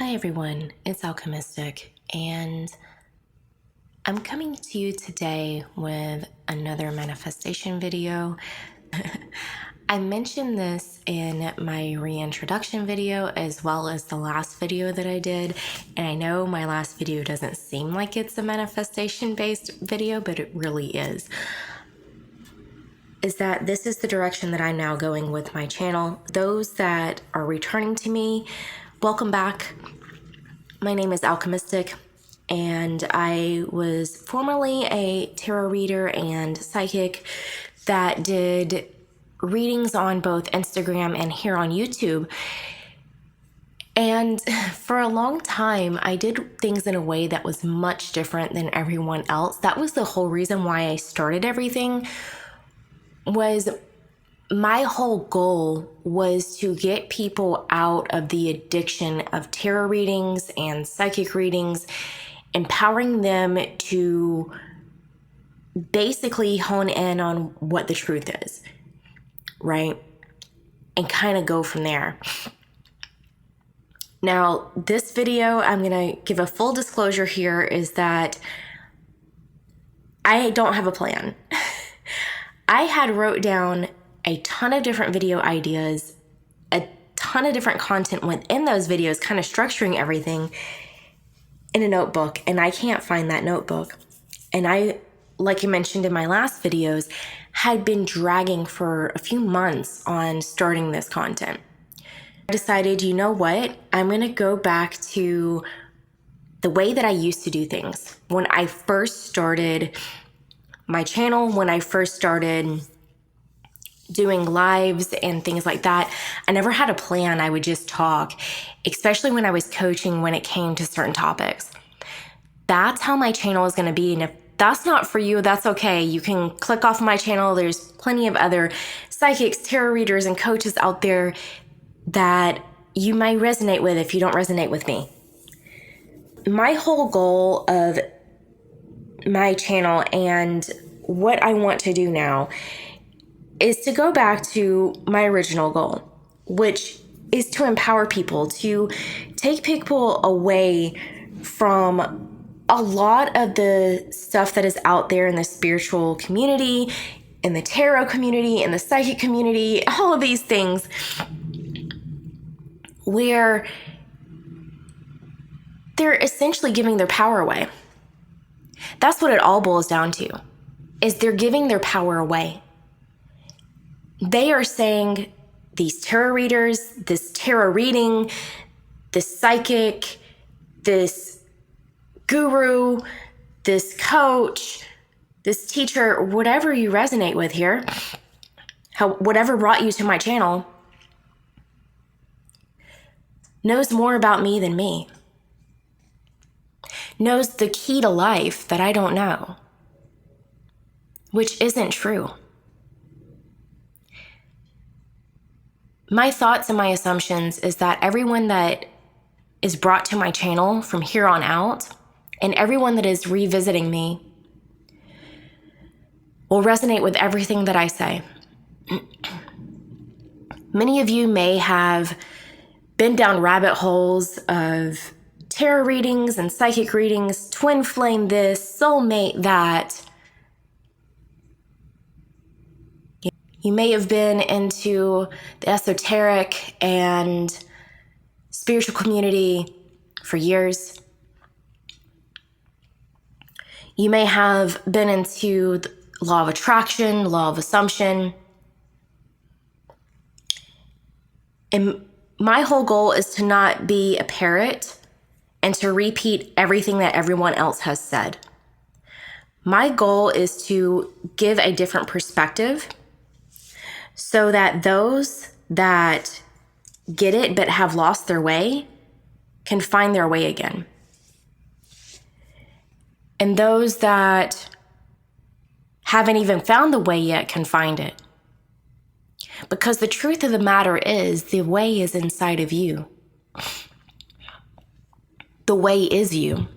Hi everyone, it's Alchemistic, and I'm coming to you today with another manifestation video. I mentioned this in my reintroduction video as well as the last video that I did, and I know my last video doesn't seem like it's a manifestation based video, but it really is that this is the direction that I'm now going with my channel. Those that are returning to me, welcome back. My name is Alchemistic, and I was formerly a tarot reader and psychic that did readings on both Instagram and here on YouTube. And for a long time, I did things in a way that was much different than everyone else. That was the whole reason why I started everything. Was my whole goal was to get people out of the addiction of tarot readings and psychic readings, empowering them to basically hone in on what the truth is, right? And kind of go from there. Now, this video, I'm going to give a full disclosure here, is that I don't have a plan. I had wrote down a ton of different video ideas, a ton of different content within those videos, kind of structuring everything in a notebook, and I can't find that notebook. And I, like I mentioned in my last videos, had been dragging for a few months on starting this content. I decided, you know what? I'm going to go back to the way that I used to do things. When I first started my channel, when I first started doing lives and things like that, I never had a plan. I would just talk, especially when I was coaching when it came to certain topics. That's how my channel is going to be. And if that's not for you, that's okay. You can click off my channel. There's plenty of other psychics, tarot readers, and coaches out there that you might resonate with if you don't resonate with me. My whole goal of my channel and what I want to do now is to go back to my original goal, which is to empower people, to take people away from a lot of the stuff that is out there in the spiritual community, in the tarot community, in the psychic community, all of these things where they're essentially giving their power away. That's what it all boils down to, is they're giving their power away. They are saying, these tarot readers, this tarot reading, this psychic, this guru, this coach, this teacher, whatever you resonate with here, whatever brought you to my channel, knows more about me than me. Knows the key to life that I don't know, which isn't true. My thoughts and my assumptions is that everyone that is brought to my channel from here on out, and everyone that is revisiting me, will resonate with everything that I say. Many of you may have been down rabbit holes of tarot readings and psychic readings, twin flame this, soulmate that. You may have been into the esoteric and spiritual community for years. You may have been into the law of attraction, law of assumption. And my whole goal is to not be a parrot and to repeat everything that everyone else has said. My goal is to give a different perspective so that those that get it but have lost their way can find their way again. And those that haven't even found the way yet can find it. Because the truth of the matter is, the way is inside of you. The way is you.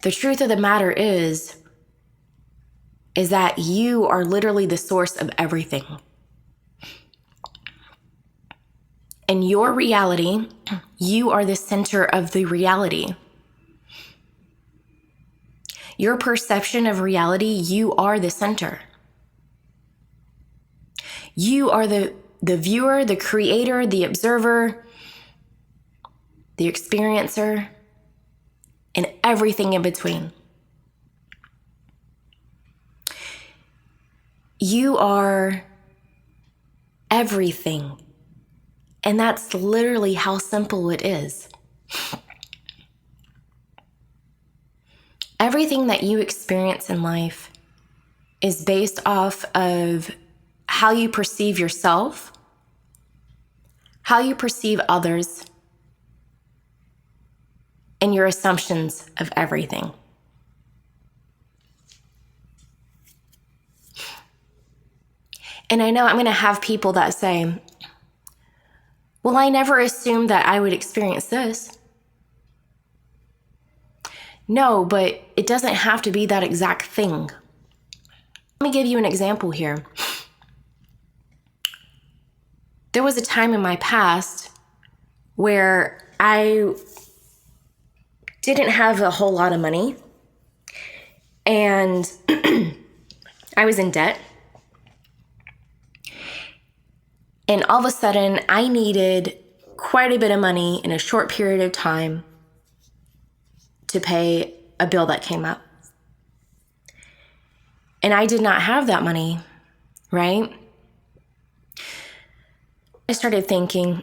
The truth of the matter is that you are literally the source of everything. In your reality, you are the center of the reality. Your perception of reality, you are the center. You are the viewer, the creator, the observer, the experiencer, and everything in between. You are everything. And that's literally how simple it is. Everything that you experience in life is based off of how you perceive yourself, how you perceive others, and your assumptions of everything. And I know I'm going to have people that say, well, I never assumed that I would experience this. No, but it doesn't have to be that exact thing. Let me give you an example here. There was a time in my past where I didn't have a whole lot of money and I was in debt. And all of a sudden, I needed quite a bit of money in a short period of time to pay a bill that came up. And I did not have that money, right? I started thinking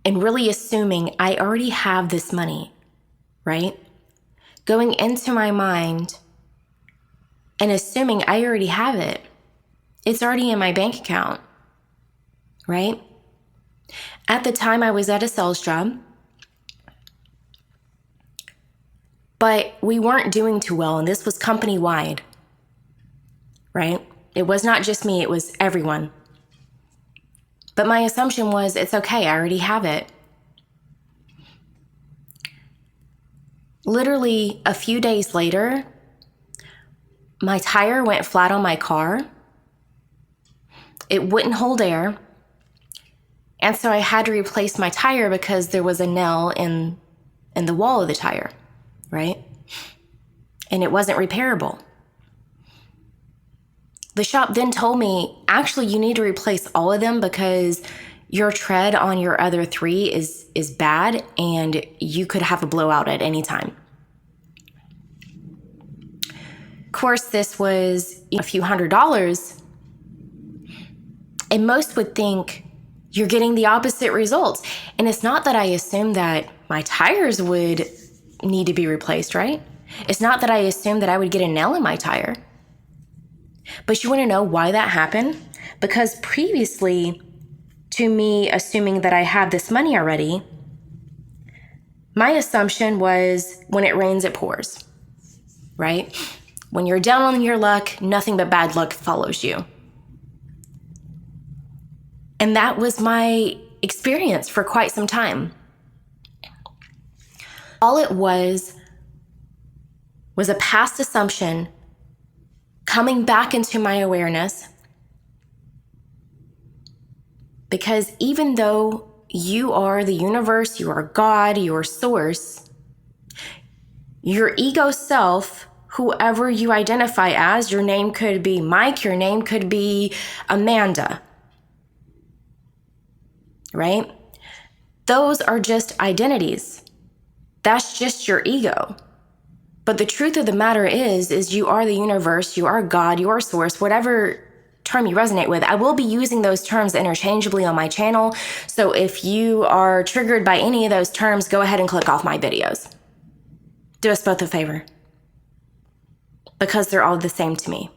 and really assuming I already have this money, right? Going into my mind and assuming I already have it. It's already in my bank account, right? At the time, I was at a sales job, but we weren't doing too well, and this was company-wide, right? It was not just me, it was everyone. But my assumption was, it's okay, I already have it. Literally a few days later, my tire went flat on my car. It wouldn't hold air. And so I had to replace my tire because there was a nail in the wall of the tire, right? And it wasn't repairable. The shop then told me, actually, you need to replace all of them because your tread on your other 3 is bad and you could have a blowout at any time. Of course, this was a few $100s. And most would think you're getting the opposite results. And it's not that I assumed that my tires would need to be replaced, right? It's not that I assumed that I would get a nail in my tire. But you want to know why that happened? Because previously to me assuming that I had this money already, my assumption was when it rains, it pours, right? When you're down on your luck, nothing but bad luck follows you. And that was my experience for quite some time. All it was a past assumption coming back into my awareness. Because even though you are the universe, you are God, you are source, your ego self, whoever you identify as, your name could be Mike, your name could be Amanda, right? Those are just identities. That's just your ego. But the truth of the matter is you are the universe, you are God, you are source, whatever term you resonate with. I will be using those terms interchangeably on my channel. So if you are triggered by any of those terms, go ahead and click off my videos. Do us both a favor. Because they're all the same to me.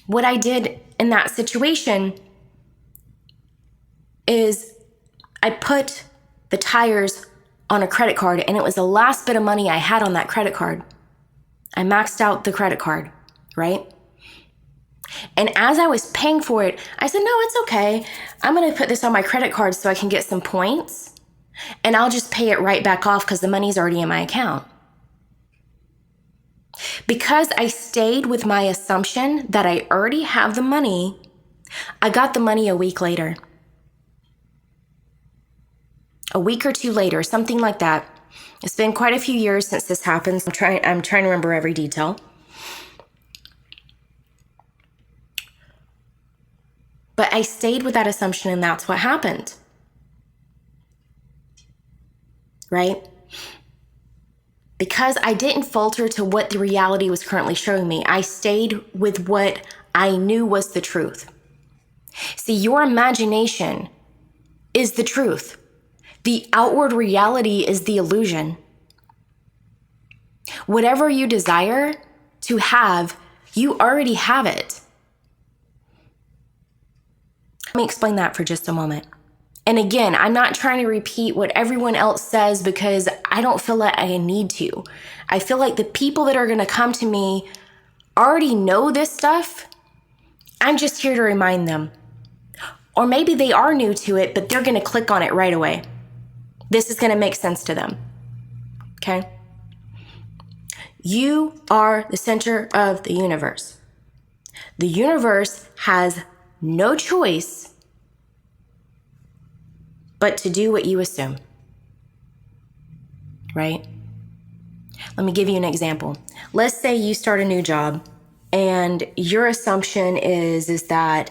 What I did in that situation is I put the tires on a credit card, and it was the last bit of money I had on that credit card. I maxed out the credit card, right? And as I was paying for it, I said, no, it's okay. I'm going to put this on my credit card so I can get some points, and I'll just pay it right back off because the money's already in my account. Because I stayed with my assumption that I already have the money, I got the money a week later. A week or two later, something like that. It's been quite a few years since this happened. I'm trying to remember every detail. But I stayed with that assumption, and that's what happened. Right? Because I didn't falter to what the reality was currently showing me. I stayed with what I knew was the truth. See, your imagination is the truth. The outward reality is the illusion. Whatever you desire to have, you already have it. Let me explain that for just a moment. And again, I'm not trying to repeat what everyone else says because I don't feel like I need to. I feel like the people that are going to come to me already know this stuff. I'm just here to remind them. Or maybe they are new to it, but they're going to click on it right away. This is going to make sense to them. Okay? You are the center of the universe. The universe has no choice but to do what you assume. Right? Let me give you an example. Let's say you start a new job and your assumption is that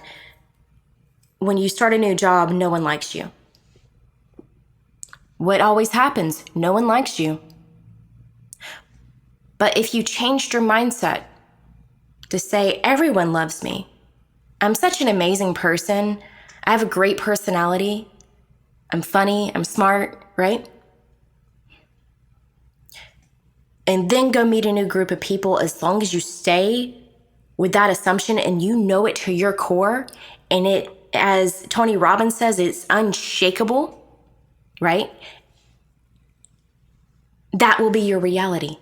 when you start a new job, no one likes you. What always happens? No one likes you. But if you changed your mindset to say, everyone loves me. I'm such an amazing person. I have a great personality. I'm funny. I'm smart, right? And then go meet a new group of people. As long as you stay with that assumption and you know it to your core, and it, as Tony Robbins says, it's unshakable, right? That will be your reality.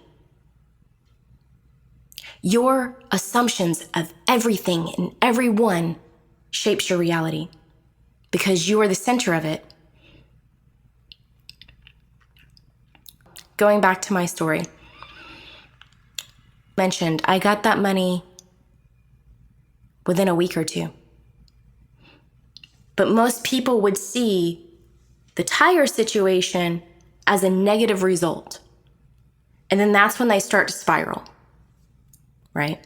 Your assumptions of everything and everyone shapes your reality because you are the center of it. Going back to my story, mentioned I got that money within a week or two. But most people would see the tire situation as a negative result. And then that's when they start to spiral, right?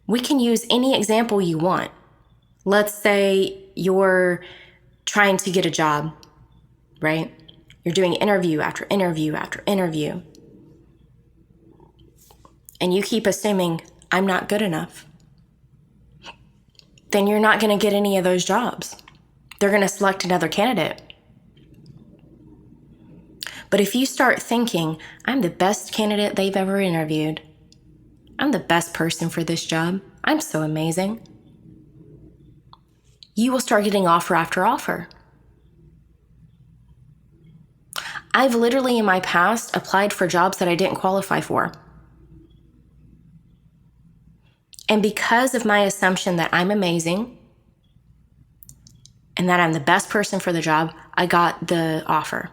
We can use any example you want. Let's say you're trying to get a job, right? You're doing interview after interview after interview. And you keep assuming, I'm not good enough. Then you're not going to get any of those jobs. They're going to select another candidate. But if you start thinking, I'm the best candidate they've ever interviewed. I'm the best person for this job. I'm so amazing. You will start getting offer after offer. I've literally in my past applied for jobs that I didn't qualify for. And because of my assumption that I'm amazing and that I'm the best person for the job, I got the offer.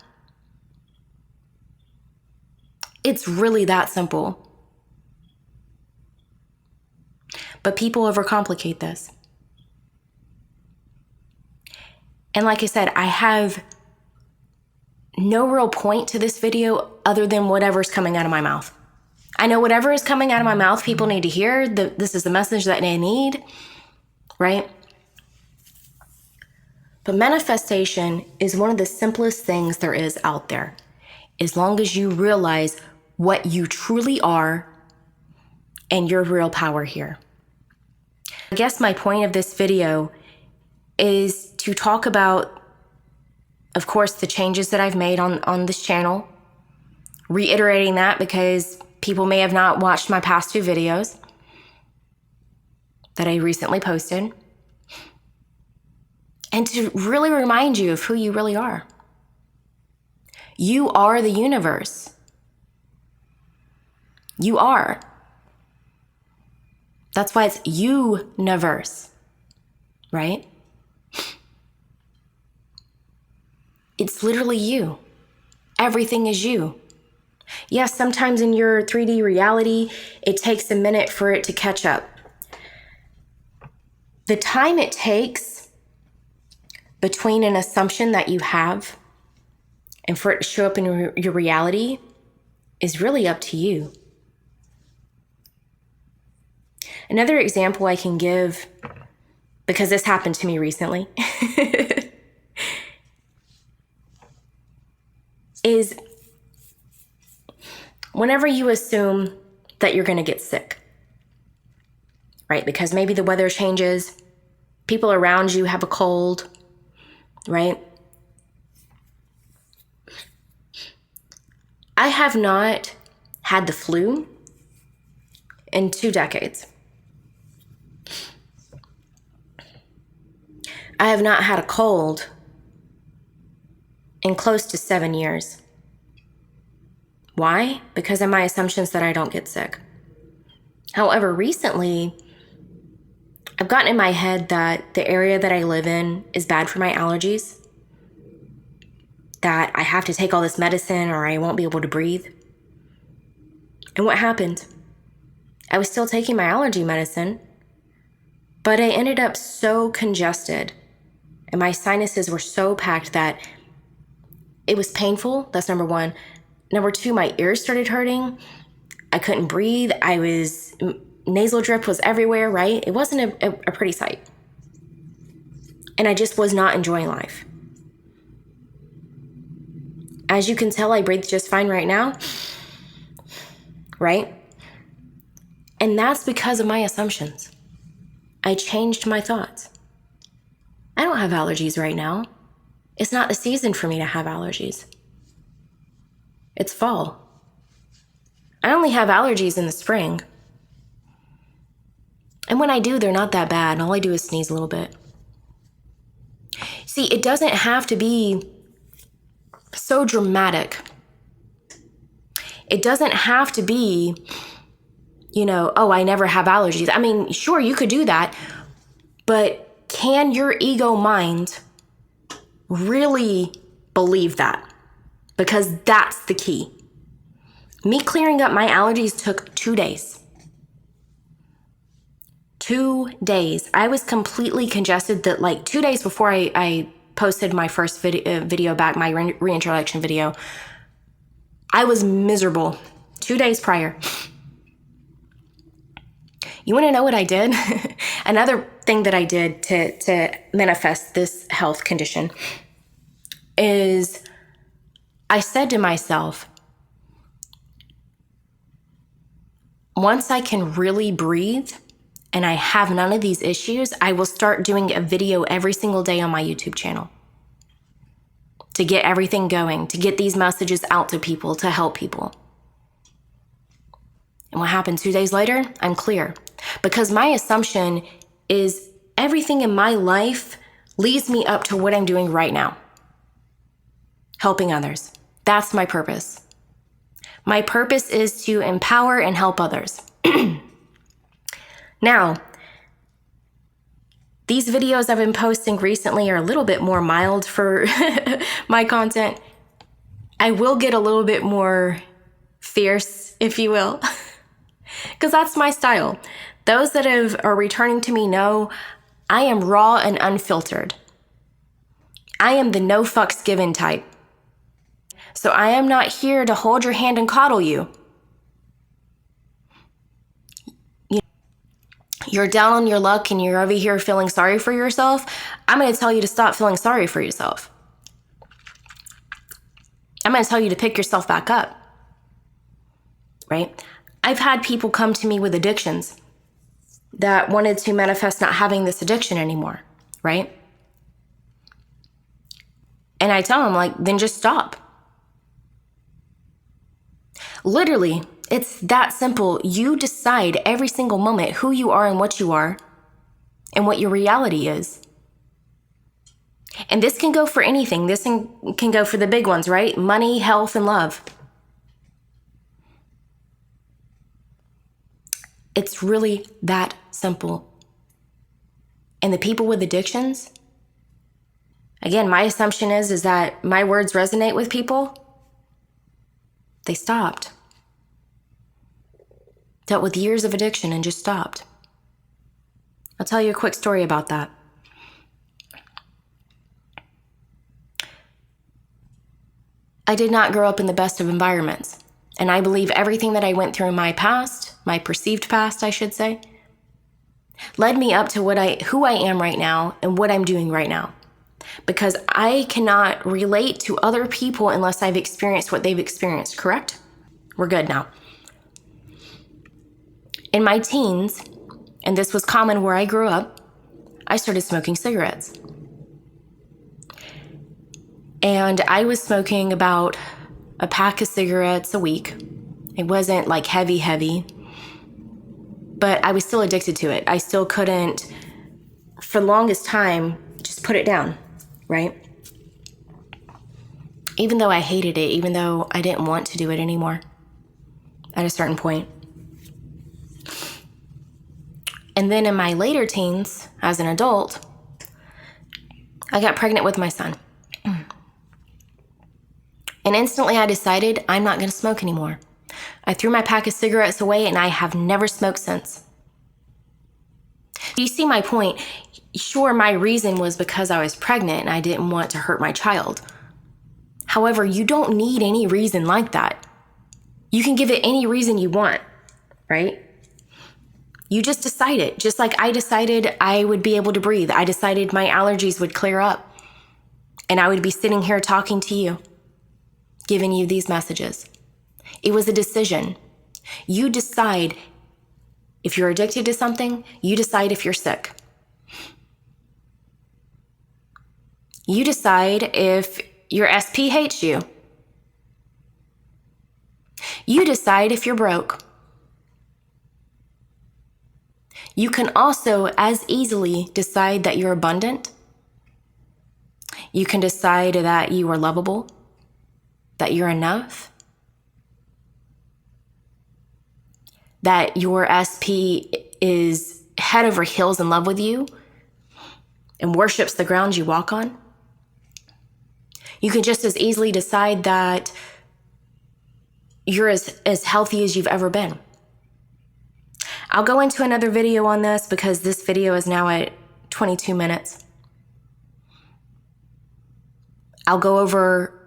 It's really that simple. But people overcomplicate this. And like I said, I have no real point to this video other than whatever's coming out of my mouth. I know whatever is coming out of my mouth, people need to hear. This is the message that they need, right? But manifestation is one of the simplest things there is out there. As long as you realize what you truly are and your real power here. I guess my point of this video is to talk about, of course, the changes that I've made on this channel. Reiterating that because people may have not watched my past two videos that I recently posted. And to really remind you of who you really are. You are the universe. You are. That's why it's YOUniverse, right? It's literally you. Everything is you. Yes, sometimes in your 3D reality, it takes a minute for it to catch up. The time it takes between an assumption that you have and for it to show up in your reality is really up to you. Another example I can give, because this happened to me recently, is whenever you assume that you're going to get sick, right? Because maybe the weather changes, people around you have a cold, right? I have not had the flu in 2 decades. I have not had a cold in close to 7 years. Why? Because of my assumptions that I don't get sick. However, recently, I've gotten in my head that the area that I live in is bad for my allergies, that I have to take all this medicine or I won't be able to breathe. And what happened? I was still taking my allergy medicine, but I ended up so congested and my sinuses were so packed that it was painful. That's number one. Number two, my ears started hurting. I couldn't breathe. Nasal drip was everywhere, right? It wasn't a pretty sight. And I just was not enjoying life. As you can tell, I breathe just fine right now, right? And that's because of my assumptions. I changed my thoughts. I don't have allergies right now. It's not the season for me to have allergies. It's fall. I only have allergies in the spring. And when I do, they're not that bad. All I do is sneeze a little bit. See, it doesn't have to be so dramatic. It doesn't have to be, oh, I never have allergies. I mean, sure, you could do that, but can your ego mind really believe that? Because that's the key. Me clearing up my allergies took 2 days. 2 days. I was completely congested that like 2 days before I posted my first video back, my reintroduction video, I was miserable 2 days prior. You want to know what I did? Another thing that I did to manifest this health condition is I said to myself, once I can really breathe and I have none of these issues, I will start doing a video every single day on my YouTube channel to get everything going, to get these messages out to people, to help people. And what happened 2 days later? I'm clear. Because my assumption is everything in my life leads me up to what I'm doing right now. Helping others. That's my purpose. My purpose is to empower and help others. Now, these videos I've been posting recently are a little bit more mild for my content. I will get a little bit more fierce, if you will, because that's my style. Those that are returning to me know I am raw and unfiltered. I am the no fucks given type. So I am not here to hold your hand and coddle you. You're down on your luck and you're over here feeling sorry for yourself. I'm going to tell you to stop feeling sorry for yourself. I'm going to tell you to pick yourself back up. Right? I've had people come to me with addictions that wanted to manifest not having this addiction anymore. Right? And I tell them, like, then just stop. Literally, it's that simple. You decide every single moment who you are and what and what your reality is. And this can go for anything. This can go for the big ones, right? Money, health, and love. It's really that simple. And the people with addictions, again, my assumption is that my words resonate with people. They stopped. Dealt with years of addiction and just stopped. I'll tell you a quick story about that. I did not grow up in the best of environments, and I believe everything that I went through in my past, my perceived past, I should say, led me up to who I am right now and what I'm doing right now. Because I cannot relate to other people unless I've experienced what they've experienced, correct? We're good now. In my teens, and this was common where I grew up, I started smoking cigarettes. And I was smoking about a pack of cigarettes a week. It wasn't like heavy, but I was still addicted to it. I still couldn't, for the longest time, just put it down, right? Even though I hated it, even though I didn't want to do it anymore at a certain point. And then in my later teens, as an adult, I got pregnant with my son. And instantly I decided I'm not going to smoke anymore. I threw my pack of cigarettes away and I have never smoked since. You see my point? Sure, my reason was because I was pregnant and I didn't want to hurt my child. However, you don't need any reason like that. You can give it any reason you want, right? You just decide it. Just like I decided I would be able to breathe. I decided my allergies would clear up and I would be sitting here talking to you, giving you these messages. It was a decision. You decide if you're addicted to something, you decide if you're sick. You decide if your SP hates you. You decide if you're broke. You can also as easily decide that you're abundant. You can decide that you are lovable, that you're enough, that your SP is head over heels in love with you and worships the ground you walk on. You can just as easily decide that you're as healthy as you've ever been. I'll go into another video on this because this video is now at 22 minutes. I'll go over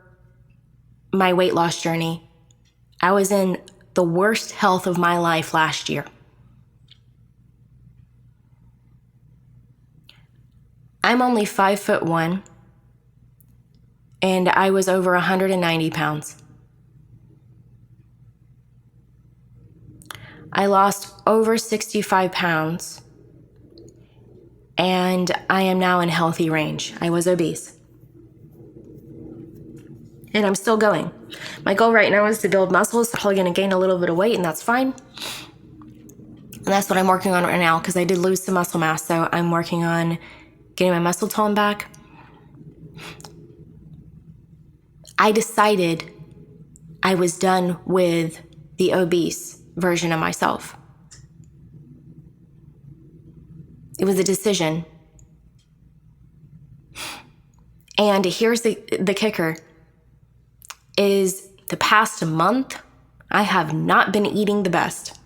my weight loss journey. I was in the worst health of my life last year. I'm only 5'1", and I was over 190 pounds. I lost over 65 pounds, and I am now in healthy range. I was obese. And I'm still going. My goal right now is to build muscles. I'm probably going to gain a little bit of weight, and that's fine. And that's what I'm working on right now, because I did lose some muscle mass, so I'm working on getting my muscle tone back. I decided I was done with the obese version of myself. It was a decision. And here's the kicker, is the past month, I have not been eating the best.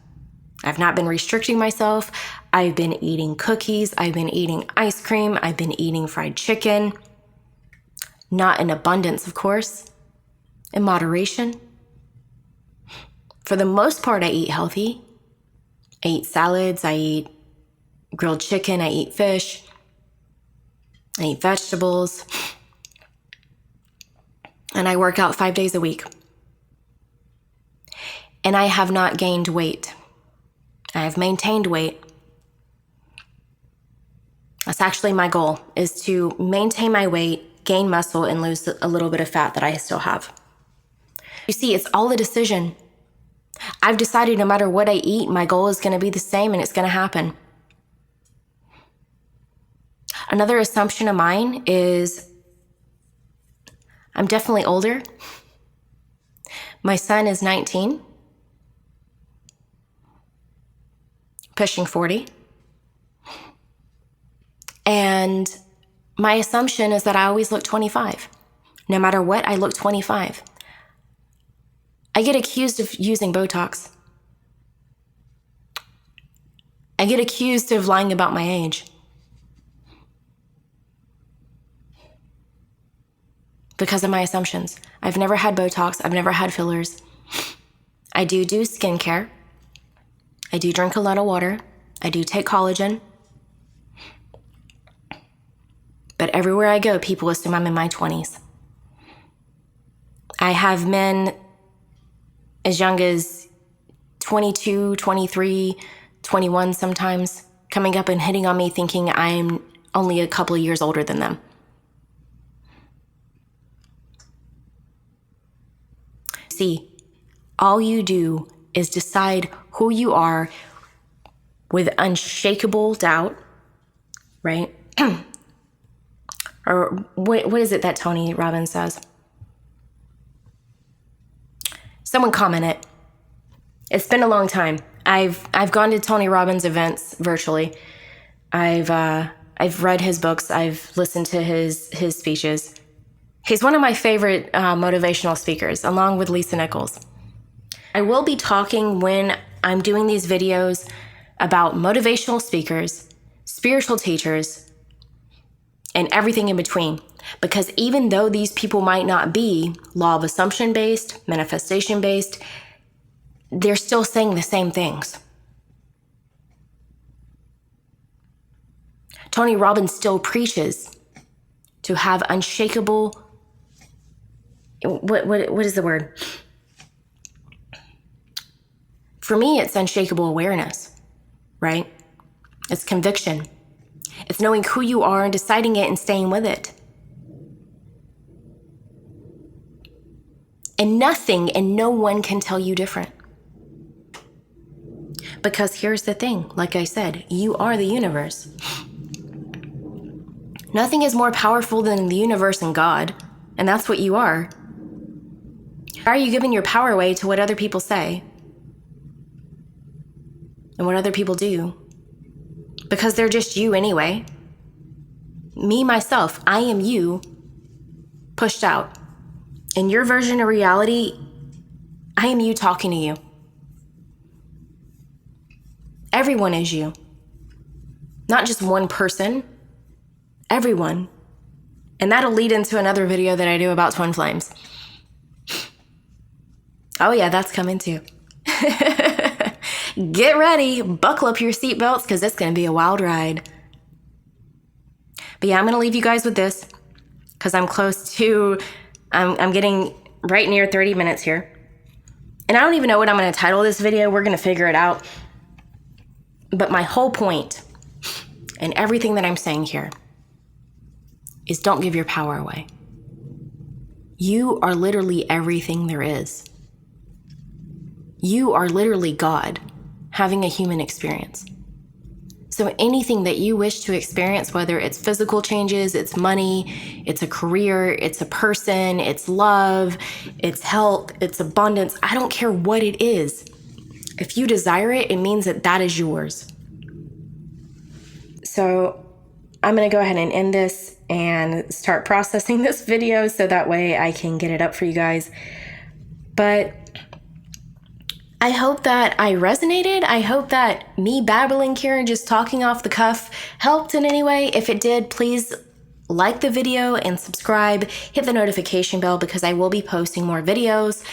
I've not been restricting myself. I've been eating cookies. I've been eating ice cream. I've been eating fried chicken. Not in abundance, of course. In moderation. For the most part, I eat healthy. I eat salads. I eat grilled chicken. I eat fish. I eat vegetables. And I work out 5 days a week. And I have not gained weight. I have maintained weight. That's actually my goal, is to maintain my weight, gain muscle, and lose a little bit of fat that I still have. You see, it's all a decision. I've decided no matter what I eat, my goal is going to be the same and it's going to happen. Another assumption of mine is I'm definitely older. My son is 19, pushing 40. And my assumption is that I always look 25. No matter what, I look 25. I get accused of using Botox. I get accused of lying about my age. Because of my assumptions. I've never had Botox. I've never had fillers. I do skincare. I do drink a lot of water. I do take collagen. But everywhere I go, people assume I'm in my 20s. I have men as young as 22, 23, 21 sometimes coming up and hitting on me thinking I'm only a couple of years older than them. See, all you do is decide who you are with unshakable doubt, right? Or what is it that Tony Robbins says? Someone comment it. It's been a long time. I've gone to Tony Robbins events virtually. I've read his books. I've listened to his speeches. He's one of my favorite motivational speakers, along with Lisa Nichols. I will be talking when I'm doing these videos about motivational speakers, spiritual teachers, and everything in between. Because even though these people might not be law of assumption based, manifestation based, they're still saying the same things. Tony Robbins still preaches to have unshakable, what is the word? For me, it's unshakable awareness, right? It's conviction. It's knowing who you are and deciding it and staying with it. And nothing and no one can tell you different. Because here's the thing, like I said, you are the universe. Nothing is more powerful than the universe and God, and that's what you are. Why are you giving your power away to what other people say? And what other people do? Because they're just you anyway. Me, myself, I am you, pushed out. In your version of reality, I am you talking to you. Everyone is you. Not just one person, everyone. And that'll lead into another video that I do about twin flames. Oh yeah, that's coming too. Get ready, buckle up your seatbelts, because it's going to be a wild ride. But yeah, I'm going to leave you guys with this, because I'm close to, I'm getting right near 30 minutes here. And I don't even know what I'm going to title this video. We're going to figure it out. But my whole point, and everything that I'm saying here, is don't give your power away. You are literally everything there is. You are literally God having a human experience. So anything that you wish to experience, whether it's physical changes, it's money, it's a career, it's a person, it's love, it's health, it's abundance, I don't care what it is. If you desire it, it means that that is yours. So I'm going to go ahead and end this and start processing this video so that way I can get it up for you guys. But I hope that I resonated. I hope that me babbling here and just talking off the cuff helped in any way. If it did, please like the video and subscribe. Hit the notification bell because I will be posting more videos.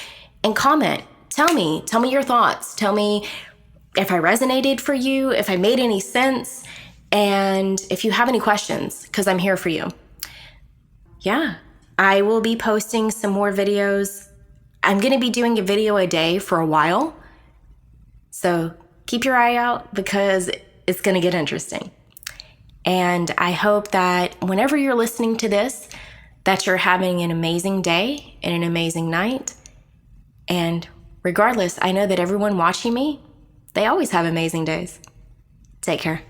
And comment. Tell me your thoughts. Tell me if I resonated for you, if I made any sense, and if you have any questions, because I'm here for you. Yeah, I will be posting some more videos. I'm going to be doing a video a day for a while. So keep your eye out because it's going to get interesting. And I hope that whenever you're listening to this, that you're having an amazing day and an amazing night. And regardless, I know that everyone watching me, they always have amazing days. Take care.